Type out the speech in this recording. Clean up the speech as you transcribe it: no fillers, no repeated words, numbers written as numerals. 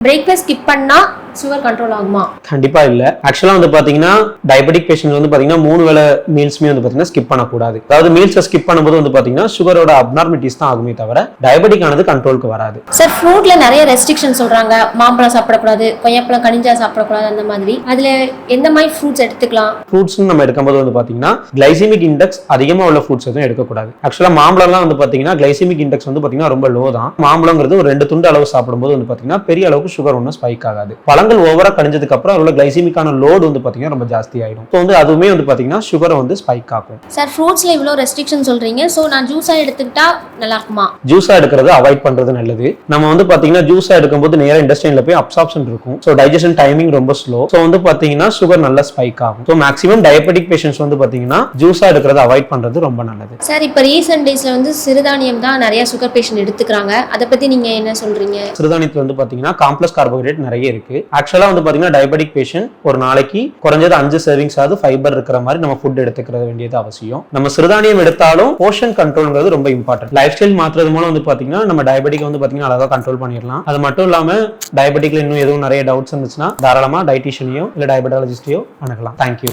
Breakfast skip பண்ணா sugar control ஆகுமா? கண்டிப்பா இல்ல. ஆக்சுவலா வந்து பாத்தீங்கன்னா டயபெட்டிக் பேஷண்ட் வந்து பாத்தீங்கன்னா 3 வேளை மீல்ஸ்மே வந்து பாத்தீங்கன்னா ஸ்கிப் பண்ணக்கூடாது. அதாவது மீல்ஸை ஸ்கிப் பண்ணும்போது வந்து பாத்தீங்கன்னா சுகரோட அப்நார்மலிட்டிஸ் தான் ஆகுமே தவிர டயபெட்டிக் ஆனது கண்ட்ரோலுக்கு வராது. சார் ஃப்ரூட்ல நிறைய ரெஸ்ட்ரிக்ஷன் சொல்றாங்க. மாம்பழம் சாப்பிடக்கூடாது, கொய்யாப்பழம் கனிஞ்சா சாப்பிடக்கூடாது, அந்த மாதிரி. அதுல எந்த மாதிரி ஃப்ரூட்ஸ் எடுத்துக்கலாம்? ஃப்ரூட்ஸ் நம்ம எடுக்கும்போது வந்து பாத்தீங்கன்னா கிளைசிமிக் இண்டெக்ஸ் அதிகமா உள்ள ஃப்ரூட்ஸ் எதுவும் எடுக்கக்கூடாது. ஆக்சுவலா மாம்பழம்லாம் வந்து பாத்தீங்கன்னா கிளைசிமிக் இண்டெக்ஸ் வந்து பாத்தீங்கன்னா ரொம்ப லோ தான். மாம்பழங்கிறது ஒரு 2 துண்டு அளவு சாப்பிடும்போது வந்து பாத்தீங்கன்னா பெரிய அளவுக்கு சுகர் ஒன்றும் ஸ்பைக் ஆகாது. பழங்கள் ஓவரா கணிஞ்சதுக்கு அப்புறம் அதோட கிளைசிமிக்கான லோடு வந்து பாத்தீங்கன்னா ரொம்ப ஜாஸ்தி ஆயிடும். ஸோ வந்து அதுவுமே வந்து பாத்தீங்கன்னா சுகரை வந்து ஸ்பைக் ஆகும். சார் ஃப்ரூட்ஸ்ல இவ்வளோ ரெஸ்ட்ரிக்ஷன் சொல்றீங்க, ஸோ நான் ஜூஸா எடுத்துக்கிட்டா நல்லா இருக்குமா? ஜூஸா எடுக்கிறது அவாய்ட் பண்றது நல்லது. நம்ம வந்து பாத்தீங்கன்னா ஜூஸா எடுக்கும்போது நேரா இண்டஸ்ட்ரியில போய் அப்சார்ப்ஷன் இருக்கும். ஸோ டைஜஷன் டைமிங் ரொம்ப ஸ்லோ. ஸோ வந்து பாத்தீங்கன்னா சுகர் நல்லா ஸ்பைக் ஆகும். ஸோ மேக்ஸிமம் டயபெட்டிக் பேஷண்ட்ஸ் வந்து பாத்தீங்கன்னா ஜூஸா எடுக்கிறது அவாய்ட் பண்றது ரொம்ப நல்லது. சார் இப்போ ரீசெண்ட் டேஸ்ல வந்து சிறுதானியம் தான் நிறைய சுகர் பேஷண்ட் எடுத்துக்கிறாங்க. அதை பத்தி நீங்க என்ன சொல்றீங்க? சிறுதானியத்துல வந்து பாத்தீங்கன்னா காம்ப்ளெக்ஸ் கார்போஹைட்ரேட் நிறைய இருக்கு. ஆக்சுவலா வந்து பாத்தீங்கன்னா டயபெட்டிக் பேஷண்ட் ஒரு நாளைக்கு குறைஞ்சது 5 சர்விங்ஸ் ஆகுது ஃபைபர் இருக்கிற மாதிரி நம்ம ஃபுட் எடுத்துக்கிறது வேண்டியது அவசியம். நம்ம சிறுதானியம் எடுத்தாலும் போர்ஷன் கண்ட்ரோல்ங்கிறது ரொம்ப இம்பார்ட்டன்ட். லைஃப் ஸ்டைல் மாற்றுறது மூலம் வந்து பாத்தீங்கன்னா நம்ம டயபெட்டிக் வந்து பாத்தீங்கன்னா அழகா கண்ட்ரோல் பண்ணிடலாம். அது மட்டும் இல்லாம டயபெட்டிக்ல இன்னும் எதுவும் நிறைய டவுட்ஸ் இருந்துச்சுன்னா தாராளமா டயட்டிஷியனையோ இல்ல டயபெட்டாலஜிஸ்டையோ அணுகலாம். தேங்க்யூ.